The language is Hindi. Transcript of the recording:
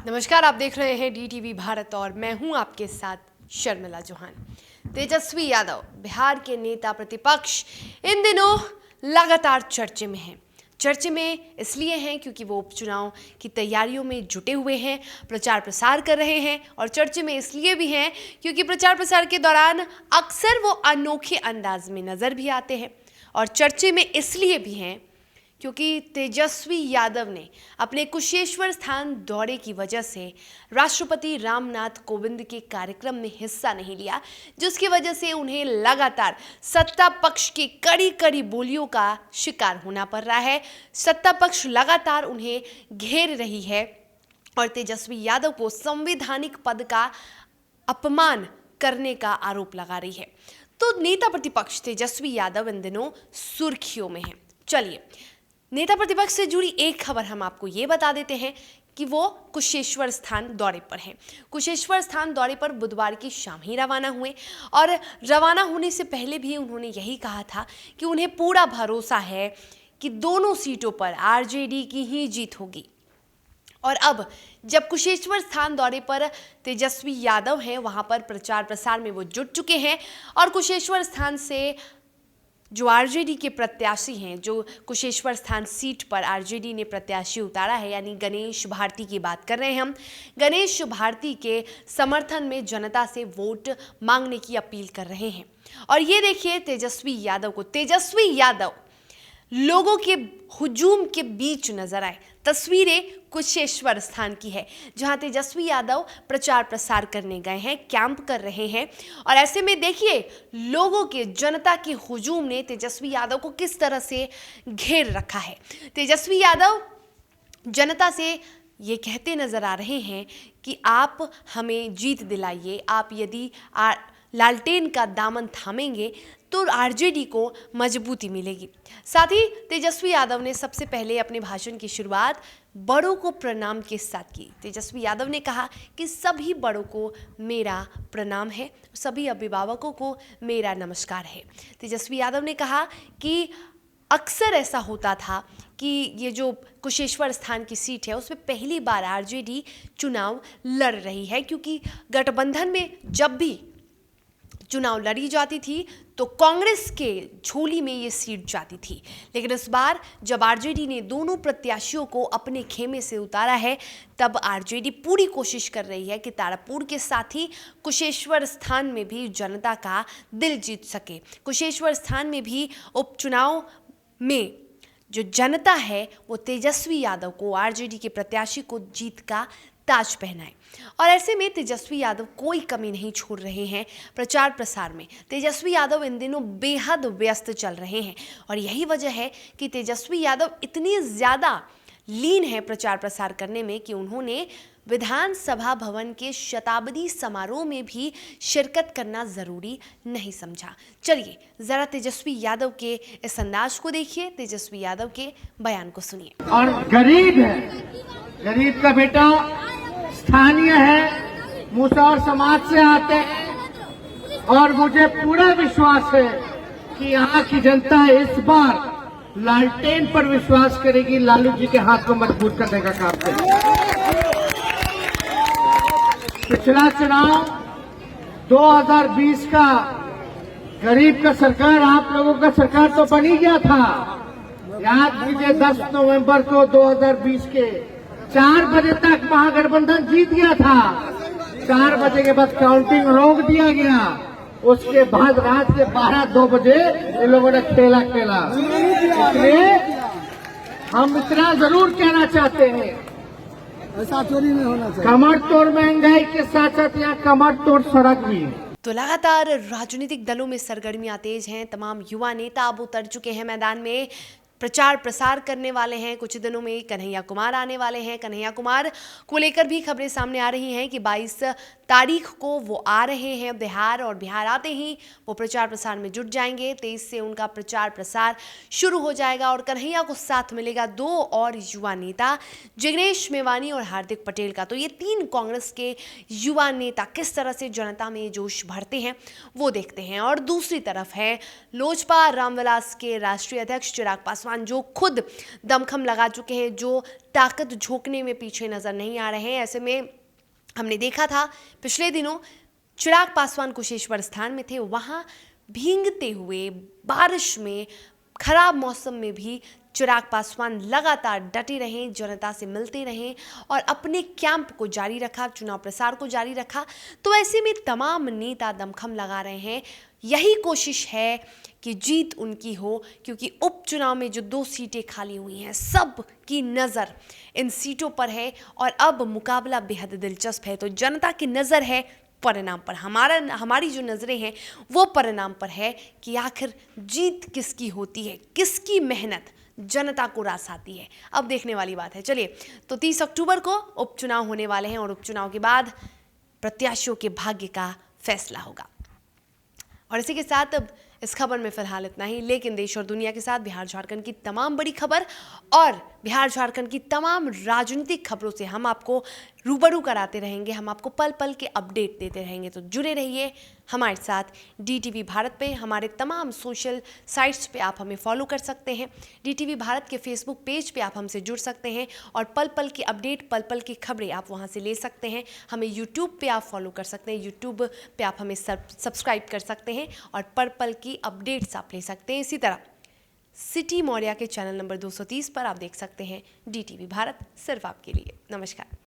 नमस्कार, आप देख रहे हैं डीटीवी भारत और मैं हूं आपके साथ शर्मिला चौहान। तेजस्वी यादव बिहार के नेता प्रतिपक्ष इन दिनों लगातार चर्चे में हैं। चर्चे में इसलिए हैं क्योंकि वो उपचुनाव की तैयारियों में जुटे हुए हैं, प्रचार प्रसार कर रहे हैं। और चर्चे में इसलिए भी हैं क्योंकि प्रचार प्रसार के दौरान अक्सर वो अनोखे अंदाज में नजर भी आते हैं। और चर्चे में इसलिए भी हैं क्योंकि तेजस्वी यादव ने अपने कुशेश्वर स्थान दौरे की वजह से राष्ट्रपति रामनाथ कोविंद के कार्यक्रम में हिस्सा नहीं लिया, जिसकी वजह से उन्हें लगातार सत्ता पक्ष की कड़ी कड़ी बोलियों का शिकार होना पड़ रहा है। सत्ता पक्ष लगातार उन्हें घेर रही है और तेजस्वी यादव को संवैधानिक पद का अपमान करने का आरोप लगा रही है। तो नेता प्रतिपक्ष तेजस्वी यादव इन दिनों सुर्खियों में है। चलिए, नेता प्रतिपक्ष से जुड़ी एक खबर हम आपको ये बता देते हैं कि वो कुशेश्वर स्थान दौरे पर हैं। कुशेश्वर स्थान दौरे पर बुधवार की शाम ही रवाना हुए और रवाना होने से पहले भी उन्होंने यही कहा था कि उन्हें पूरा भरोसा है कि दोनों सीटों पर आरजेडी की ही जीत होगी। और अब जब कुशेश्वर स्थान दौरे पर तेजस्वी यादव हैं, वहां पर प्रचार प्रसार में वो जुट चुके हैं और कुशेश्वर स्थान से जो आरजेडी के प्रत्याशी हैं, जो कुशेश्वर स्थान सीट पर आरजेडी ने प्रत्याशी उतारा है, यानी गणेश भारती की बात कर रहे हैं हम, गणेश भारती के समर्थन में जनता से वोट मांगने की अपील कर रहे हैं। और ये देखिए तेजस्वी यादव लोगों के हुजूम के बीच नजर आए। तस्वीरें कुशेश्वर स्थान की है, जहां तेजस्वी यादव प्रचार प्रसार करने गए हैं, कैंप कर रहे हैं। और ऐसे में देखिए लोगों के, जनता के हुजूम ने तेजस्वी यादव को किस तरह से घेर रखा है। तेजस्वी यादव जनता से ये कहते नजर आ रहे हैं कि आप हमें जीत दिलाइए, आप यदि लालटेन का दामन थामेंगे तो आरजेडी को मजबूती मिलेगी। साथ ही तेजस्वी यादव ने सबसे पहले अपने भाषण की शुरुआत बड़ों को प्रणाम के साथ की। तेजस्वी यादव ने कहा कि सभी बड़ों को मेरा प्रणाम है, सभी अभिभावकों को मेरा नमस्कार है। तेजस्वी यादव ने कहा कि अक्सर ऐसा होता था कि ये जो कुशेश्वर स्थान की सीट है उसमें पहली बार आरजेडी चुनाव लड़ रही है, क्योंकि गठबंधन में जब भी चुनाव लड़ी जाती थी तो कांग्रेस के झोली में ये सीट जाती थी। लेकिन इस बार जब आरजेडी ने दोनों प्रत्याशियों को अपने खेमे से उतारा है, तब आरजेडी पूरी कोशिश कर रही है कि तारापुर के साथ ही कुशेश्वर स्थान में भी जनता का दिल जीत सके। कुशेश्वर स्थान में भी उपचुनाव में जो जनता है वो तेजस्वी यादव को, आरजेडी के प्रत्याशी को जीत का ताज पहनाए। और ऐसे में तेजस्वी यादव कोई कमी नहीं छोड़ रहे हैं प्रचार प्रसार में। तेजस्वी यादव इन दिनों बेहद व्यस्त चल रहे हैं और यही वजह है कि तेजस्वी यादव इतनी ज़्यादा लीन है प्रचार प्रसार करने में कि उन्होंने विधानसभा भवन के शताब्दी समारोह में भी शिरकत करना ज़रूरी नहीं समझा। चलिए ज़रा तेजस्वी यादव के इस अंदाज को देखिए, तेजस्वी यादव के बयान को सुनिए। और गरीब है, गरीब का बेटा स्थानीय है, मुसहर समाज से आते हैं और मुझे पूरा विश्वास है कि यहाँ की जनता इस बार लालटेन पर विश्वास करेगी, लालू जी के हाथ को मजबूत करने का काम करेगी। पिछला चुनाव 2020 का गरीब का सरकार, आप लोगों का सरकार तो बन ही गया था। याद कीजिए 10 नवंबर को 2020 के 4 बजे तक महागठबंधन जीत गया था। 4 बजे के बाद काउंटिंग रोक दिया गया। उसके बाद रात के 12-2 बजे इन लोगों ने खेला। इसलिए हम इतना जरूर कहना चाहते हैं, ऐसा चोरी नहीं होना चाहिए। कमर तोड़ महंगाई के साथ साथ यहाँ कमर तोड़ सड़क भी है। तो लगातार राजनीतिक दलों में सरगर्मियां तेज हैं। तमाम युवा नेता अब उतर चुके हैं मैदान में, प्रचार प्रसार करने वाले हैं। कुछ दिनों में कन्हैया कुमार आने वाले हैं। कन्हैया कुमार को लेकर भी खबरें सामने आ रही हैं कि 22 तारीख को वो आ रहे हैं बिहार, और बिहार आते ही वो प्रचार प्रसार में जुट जाएंगे। 23 से उनका प्रचार प्रसार शुरू हो जाएगा और कन्हैया को साथ मिलेगा 2 और युवा नेता, जिग्नेश मेवानी और हार्दिक पटेल का। तो ये 3 कांग्रेस के युवा नेता किस तरह से जनता में जोश भरते हैं वो देखते हैं। और दूसरी तरफ है लोजपा रामविलास के राष्ट्रीय अध्यक्ष चिराग पासवान, जो खुद दमखम लगा चुके हैं, जो ताकत झोंकने में पीछे नजर नहीं आ रहे हैं। ऐसे में हमने देखा था पिछले दिनों चिराग पासवान कुशेश्वर स्थान में थे, वहां भींगते हुए बारिश में, खराब मौसम में भी चिराग पासवान लगातार डटे रहे, जनता से मिलते रहे और अपने कैंप को जारी रखा, चुनाव प्रसार को जारी रखा। तो ऐसे में तमाम नेता दमखम लगा रहे हैं। यही कोशिश है कि जीत उनकी हो, क्योंकि उपचुनाव में जो 2 सीटें खाली हुई हैं, सब की नज़र इन सीटों पर है और अब मुकाबला बेहद दिलचस्प है। तो जनता की नज़र है परिणाम पर, हमारी जो नज़रें हैं वो परिणाम पर है कि आखिर जीत किसकी होती है, किसकी मेहनत जनता को रास आती है। अब देखने वाली बात है। चलिए, तो 30 अक्टूबर को उपचुनाव होने वाले हैं और उपचुनाव के बाद प्रत्याशियों के भाग्य का फैसला होगा। और इसी के साथ अब इस खबर में फिलहाल इतना ही, लेकिन देश और दुनिया के साथ बिहार झारखंड की तमाम बड़ी खबर और बिहार झारखंड की तमाम राजनीतिक खबरों से हम आपको रूबरू कराते रहेंगे, हम आपको पल पल के अपडेट देते रहेंगे। तो जुड़े रहिए हमारे साथ DTV भारत पे। हमारे तमाम सोशल साइट्स पे आप हमें फॉलो कर सकते हैं। DTV भारत के फेसबुक पेज पे आप हमसे जुड़ सकते हैं और पल पल की अपडेट, पल पल की खबरें आप वहाँ से ले सकते हैं। हमें यूट्यूब पे आप फॉलो कर सकते हैं, यूट्यूब पे आप हमें सब्सक्राइब कर सकते हैं और पल पल की अपडेट्स आप ले सकते हैं। इसी तरह सिटी मौर्या के चैनल नंबर 230 पर आप देख सकते हैं DTV भारत, सिर्फ आपके लिए। नमस्कार।